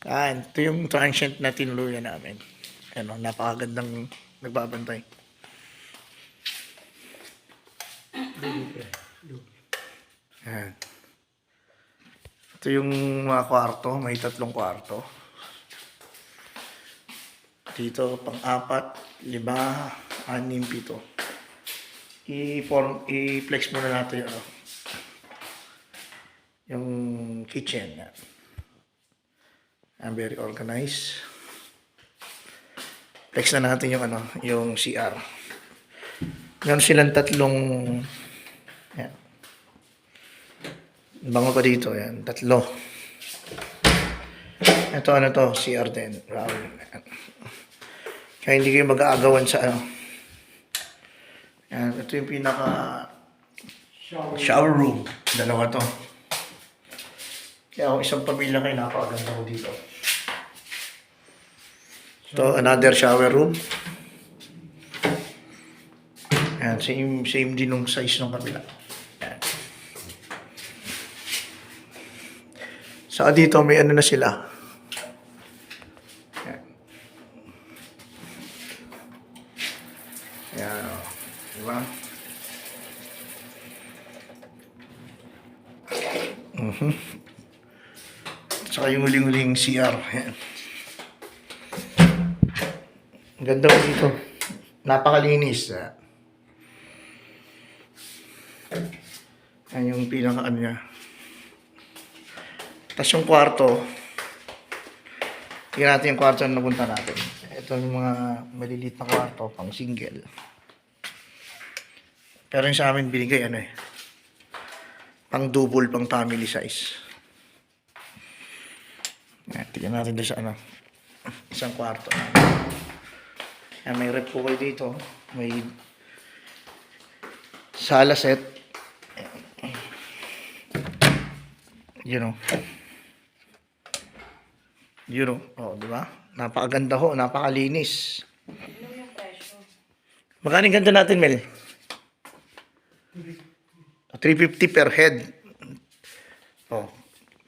Ito yung transient na tinuluyan namin. Ano, napakagandang nagbabantay. Yan. Ito yung mga kwarto, may 3 kwarto. Dito, pang-4, 5, 6, 7. I-flex muna natin yung kitchen. I'm very organized. Flex na natin yung CR. Meron silang 3. Yan. Bango pa dito, yan, 3. Ito CR din. Kaya hindi kayo mag-aagawan sa Yan, ito yung pinaka shower room. 2 to. Kaya kung isang pamilya kayo, napakaganda ko dito. Ito, another shower room. Yan, same din yung size ng kabila. Yan. Saka dito, may na sila. Yan. Yan. Diba? Saka yung huling-huling CR. Yan. Ang ganda ko dito. Napakalinis. Yan yung pinaka niya. Tapos yung kwarto. Tingnan natin yung kwarto na napunta natin. Ito yung mga maliliit na kwarto, pang single. Pero yung sa amin binigay pang double, pang family size. Tingnan natin doon sa isang kwarto. Yan, may rep po kayo dito. May sala set. Oh, di ba? Napakaganda ho, napakalinis. Magkano yung ganda natin, Mel? 350 per head. Oh.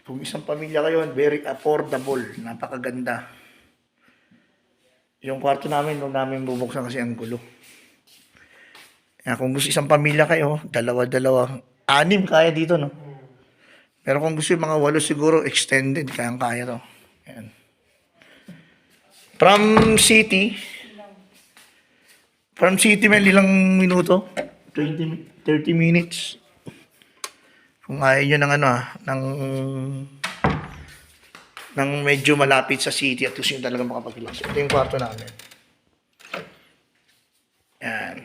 Kung isang pamilya kayo, very affordable. Napakaganda. Yung kwarto namin, nung namin bubuksan kasi ang gulo. Kung gusto isang pamilya kayo, 2, 6 kaya dito, no? Pero kung gusto yung mga 8 siguro, extended, kaya to. Ayan. From city, may ilang minuto? 30 minutes. Kung ayaw nyo ng medyo malapit sa city at gusto nyo talaga makapag-relax. Ito yung kwarto namin. Yan.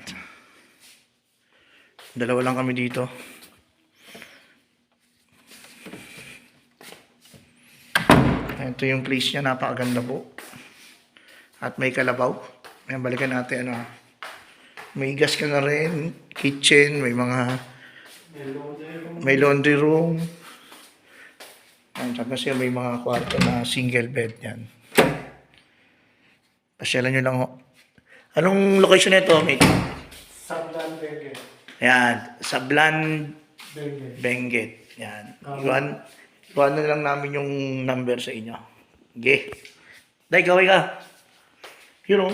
2 lang kami dito. Ito yung place niya, napakaganda po. At may kalabaw. Ayan, balikan natin may gas ka na rin, kitchen, may laundry room. Ayan, kasi may mga kwarto na single bed yan. Pasyalan nyo lang ho. Anong location nito, mate? Sablan Benguet. Ayan, Sablan Benguet. Yan. Iwan na lang namin yung number sa inyo. Okay. Day, kaway ka. You know.